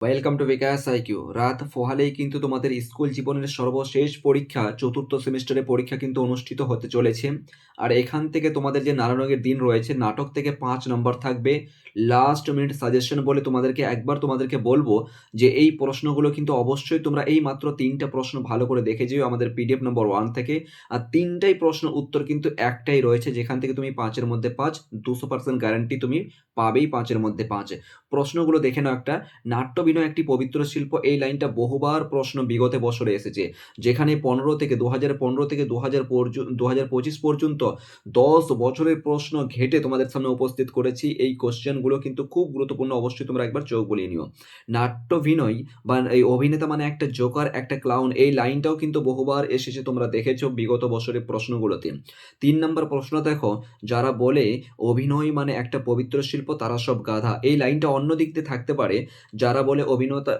Welcome to bKash IQ. রাত পোহালেই কিন্তু তোমাদের স্কুল জীবনের সর্বশেষ পরীক্ষা, চতুর্থ সেমিস্টারের পরীক্ষা কিন্তু অনুষ্ঠিত হতে চলেছে। আর এখান থেকে তোমাদের যে নারায়ণগের দিন রয়েছে, নাটক থেকে 5 নম্বর থাকবে। লাস্ট মিনিট সাজেশন বলে তোমাদেরকে বলবো যে এই প্রশ্নগুলো কিন্তু অবশ্যই তোমরা এই মাত্র 3টা প্রশ্ন ভালো করে দেখে যেও আমাদের পিডিএফ নম্বর 1 থেকে। আর 3টাই প্রশ্ন উত্তর কিন্তু একটাই রয়েছে, যেখান থেকে তুমি 5-এর মধ্যে 5, 200% গ্যারান্টি তুমি পাবেই 5-এর মধ্যে 5। প্রশ্নগুলো দেখে নাও একটা। নাট্যাভিনয় একটি পবিত্র শিল্প, এই লাইনটা বহুবার প্রশ্ন বিগত বছরে এসেছে, যেখানে 2015 থেকে 2025 পর্যন্ত 10 বছরের প্রশ্ন ঘেটে তোমাদের সামনে উপস্থিত করেছি। এই কোশ্চেনগুলো কিন্তু খুব গুরুত্বপূর্ণ, অবশ্যই তোমরা একবার চোখ বুলিয়ে নিও। নাট্যাভিনয় বা এই অভিনেতা মানে একটা জোকার, একটা ক্লাউন, এই লাইনটাও কিন্তু বহুবার এসেছে, তোমরা দেখেছো বিগত বছরের প্রশ্নগুলোতে। 3 নম্বর প্রশ্ন দেখো, যারা বলে অভিনয় মানে একটা পবিত্র শিল্প তারা সব গাধা, এই লাইনটা অন্য দিক দিয়ে থাকতে পারে। যারা বলে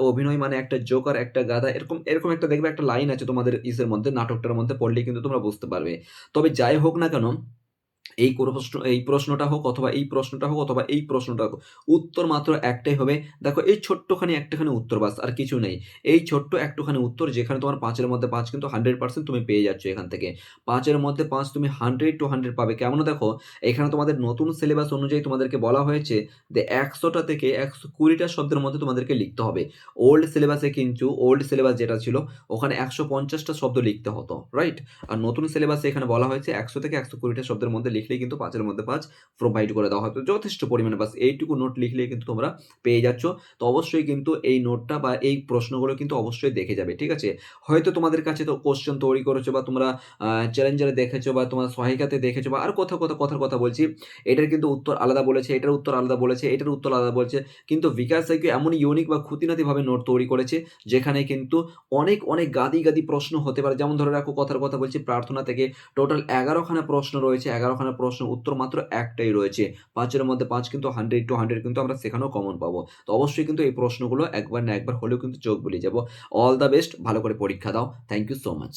অভিনয় মানে একটা জোকার, একটা গাধা, এরকম এরকম একটা দেখবে একটা লাইন আছে তোমাদের ইসের মধ্যে, নাটকটার মধ্যে পড়লেই কিন্তু তোমরা বুঝতে পারবে। তবে যাই হোক না কেন, এই প্রশ্নটা হোক, উত্তর মাত্র একটাই হবে। দেখো এই ছোট্টখানি একটুখানি উত্তর, বাস আর কিছু নেই। এই ছোট্ট একটুখানি উত্তর, যেখানে তোমার 5-এর মধ্যে 5 কিন্তু 100% তুমি পেয়ে যাচ্ছ এখান থেকে। 5-এর মধ্যে 5 তুমি 100 to 100 পাবে। কেমন দেখো, এখানে তোমাদের নতুন সিলেবাস অনুযায়ী তোমাদেরকে বলা হয়েছে যে 100টা থেকে 120টা শব্দের মধ্যে তোমাদেরকে লিখতে হবে। ওল্ড সিলেবাস যেটা ছিল, ওখানে 150টা শব্দ লিখতে হতো, রাইট? আর নতুন সিলেবাসে এখানে বলা হয়েছে 100 থেকে 120টা শব্দের মধ্যে লিখলেই কিন্তু 5-এর মধ্যে 5 প্রোভাইড করে দেওয়া হয়। তো যথেষ্ট পরিমাণে, বাস এইটুকু নোট লিখলেই কিন্তু তোমরা পেয়ে যাচ্ছ। তো অবশ্যই কিন্তু এই নোটটা বা এই প্রশ্নগুলো কিন্তু অবশ্যই দেখে যাবে, ঠিক আছে? হয়তো তোমাদের কাছে তো কোশ্চেন তৈরি করেছো, বা তোমরা চ্যালেঞ্জারে দেখেছো, বা তোমার সহায়িকাতে দেখেছো, বা আর কথার কথা বলছি, এটার কিন্তু উত্তর আলাদা বলেছে, এটার উত্তর আলাদা বলেছে, এটার উত্তর আলাদা বলছে। কিন্তু বিকাশ আইকিউ এমন ইউনিক বা খুঁটিনাটিভাবে নোট তৈরি করেছে, যেখানে কিন্তু অনেক গাদি প্রশ্ন হতে পারে। যেমন ধরে রাখো, কথার কথা বলছি, প্রার্থনা থেকে টোটাল 11খানা প্রশ্ন রয়েছে, 11খানা প্রশ্ন উত্তর মাত্র একটাই রয়েছে। 5-এর মধ্যে 5 কিন্তু 100 to 100 কিন্তু আমরা সেখানেও কমন পাবো। তো অবশ্যই কিন্তু এই প্রশ্নগুলো একবার না একবার হলেও কিন্তু চোখ বুলিয়ে যাবো। অল দ্য বেস্ট, ভালো করে পরীক্ষা দাও। Thank you so much.